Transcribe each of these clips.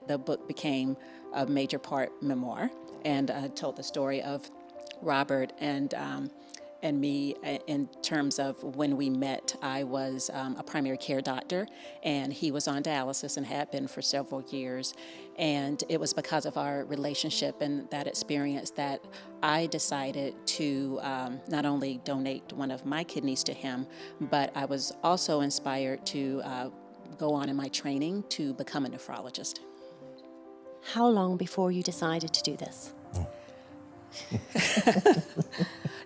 the book became a major part memoir, and told the story of Robert and me in terms of when we met. I was a primary care doctor, and he was on dialysis and had been for several years. And it was because of our relationship and that experience that I decided to not only donate one of my kidneys to him, but I was also inspired to go on in my training to become a nephrologist. How long before you decided to do this?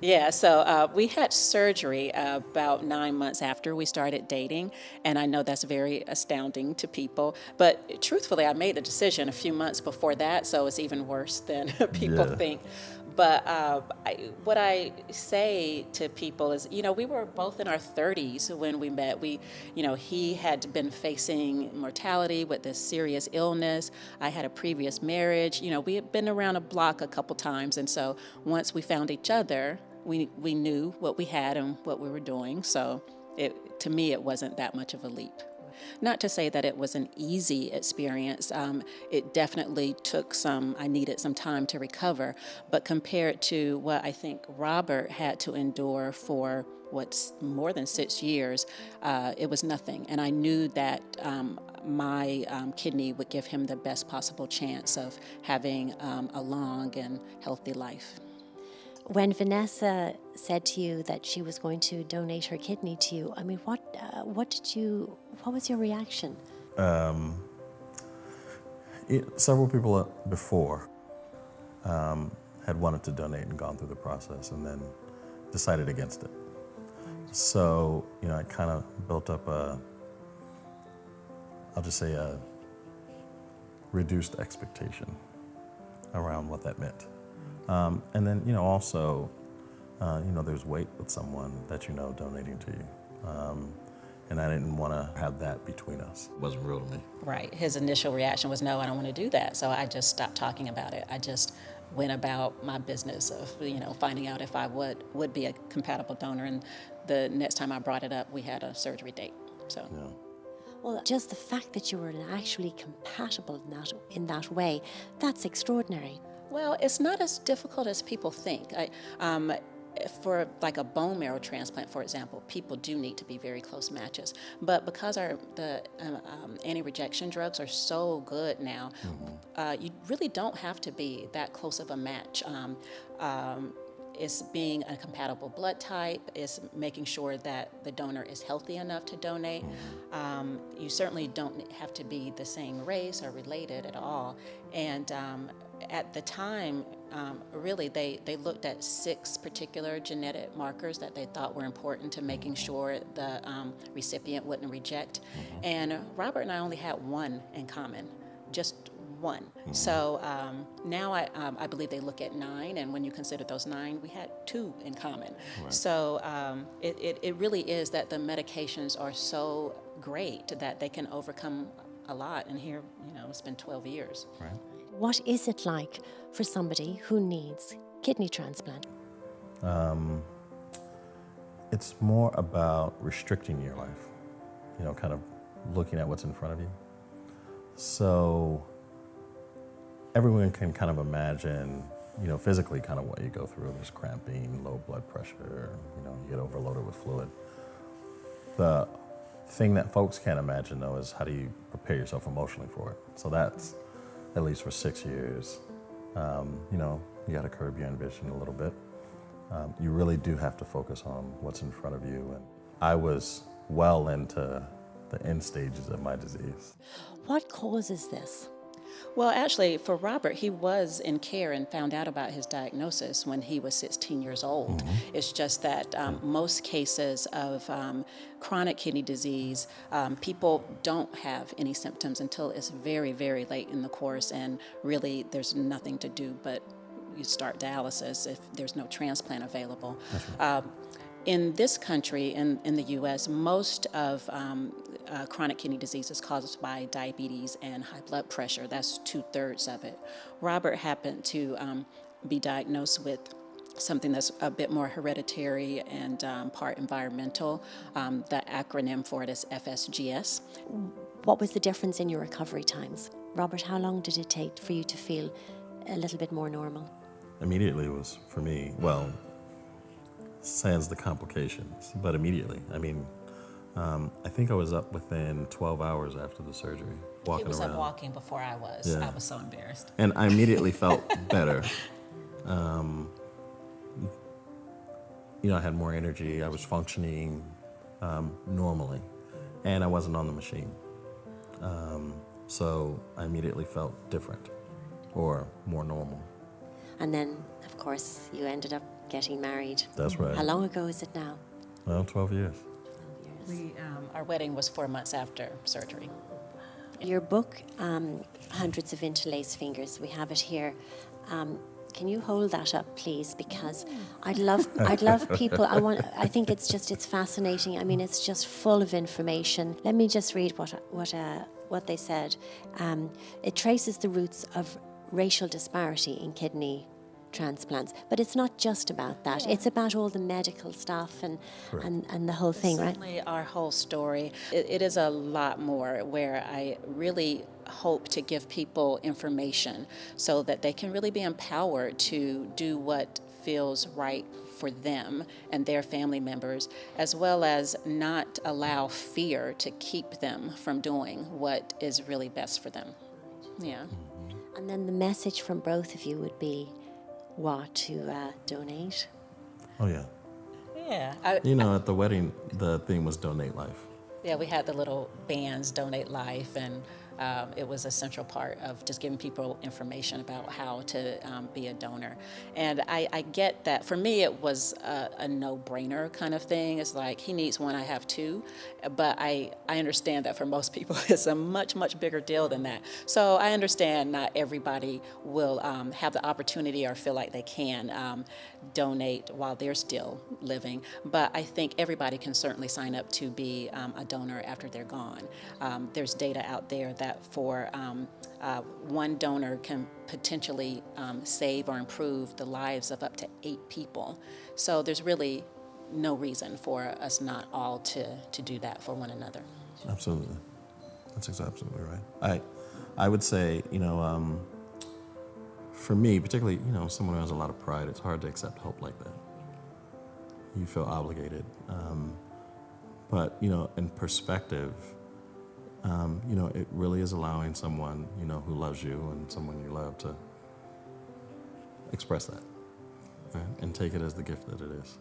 Yeah, so we had surgery about 9 months after we started dating, and I know that's very astounding to people, but truthfully, I made the decision a few months before that, so it's even worse than people think. But what I say to people is, we were both in our 30s when we met. He had been facing mortality with this serious illness. I had a previous marriage. We had been around a block a couple times, and so once we found each other, we knew what we had and what we were doing. So to me, it wasn't that much of a leap. Not to say that it was an easy experience. It definitely I needed some time to recover. But compared to what I think Robert had to endure for what's more than 6 years, it was nothing. And I knew that my kidney would give him the best possible chance of having a long and healthy life. When Vanessa said to you that she was going to donate her kidney to you, I mean, what was your reaction? Several people before had wanted to donate and gone through the process and then decided against it. So, I kind of built up a reduced expectation around what that meant. And then, also, there's weight with someone that donating to you. And I didn't want to have that between us. It wasn't real to me. Right. His initial reaction was, no, I don't want to do that. So I just stopped talking about it. I just went about my business of, finding out if I would be a compatible donor. And the next time I brought it up, we had a surgery date. So. Yeah. Well, just the fact that you were actually compatible in that way, that's extraordinary. Well, it's not as difficult as people think. For like a bone marrow transplant, for example, people do need to be very close matches. But because the anti-rejection drugs are so good now, you really don't have to be that close of a match. It's being a compatible blood type, it's making sure that the donor is healthy enough to donate. You certainly don't have to be the same race or related at all. And at the time, really, they looked at 6 particular genetic markers that they thought were important to making sure the recipient wouldn't reject. And Robert and I only had 1 in common, just 1. So now I believe they look at 9, and when you consider those 9, we had 2 in common. Right. So it really is that the medications are so great that they can overcome a lot. And here, it's been 12 years. Right. What is it like for somebody who needs kidney transplant? It's more about restricting your life, kind of looking at what's in front of you. So everyone can kind of imagine, physically kind of what you go through. There's cramping, low blood pressure, you get overloaded with fluid. The thing that folks can't imagine, though, is how do you prepare yourself emotionally for it? So that's, at least for 6 years, you got to curb your ambition a little bit. You really do have to focus on what's in front of you. And I was well into the end stages of my disease. What causes this? Well, actually, for Robert, he was in care and found out about his diagnosis when he was 16 years old. It's just that most cases of chronic kidney disease, people don't have any symptoms until it's very, very late in the course, and really there's nothing to do but you start dialysis if there's no transplant available. In this country, in the U.S., most of chronic kidney disease is caused by diabetes and high blood pressure. That's 2/3 of it. Robert happened to be diagnosed with something that's a bit more hereditary and part environmental. The acronym for it is FSGS. what was the difference in your recovery times? Robert, how long did it take for you to feel a little bit more normal? Immediately was for me, well, sans the complications, but immediately. I mean, I think I was up within 12 hours after the surgery, walking He was around. up walking before I was. Yeah. I was so embarrassed. And I immediately felt better. I had more energy. I was functioning normally, and I wasn't on the machine. So I immediately felt different or more normal. And then, of course, you ended up getting married. That's right. How long ago is it now? Well, 12 years. 12 years. Our wedding was 4 months after surgery. Your book, Hundreds of Interlaced Fingers, we have it here. Can you hold that up, please? Because I'd love people. I think it's fascinating. I mean, it's just full of information. Let me just read what they said. It traces the roots of racial disparity in kidney transplants, but it's not just about that. It's about all the medical stuff and the whole thing, right? Certainly our whole story. It is a lot more, where I really hope to give people information so that they can really be empowered to do what feels right for them and their family members, as well as not allow fear to keep them from doing what is really best for them. Yeah. And then the message from both of you would be what? To donate? Oh, yeah. Yeah. At the wedding, the theme was donate life. Yeah, we had the little bands, Donate Life, and it was a central part of just giving people information about how to be a donor. And I get that. For me, it was a no-brainer kind of thing. It's like, he needs one, I have two. But I understand that for most people, it's a much, much bigger deal than that. So I understand not everybody will have the opportunity or feel like they can donate while they're still living. But I think everybody can certainly sign up to be a donor after they're gone. There's data out there that for one donor can potentially save or improve the lives of up to 8 people. So there's really no reason for us not all to do that for one another. Absolutely. That's absolutely right. I would say, for me, particularly, someone who has a lot of pride, it's hard to accept help like that. You feel obligated. But, in perspective, it really is allowing someone, who loves you and someone you love to express that, right? And take it as the gift that it is.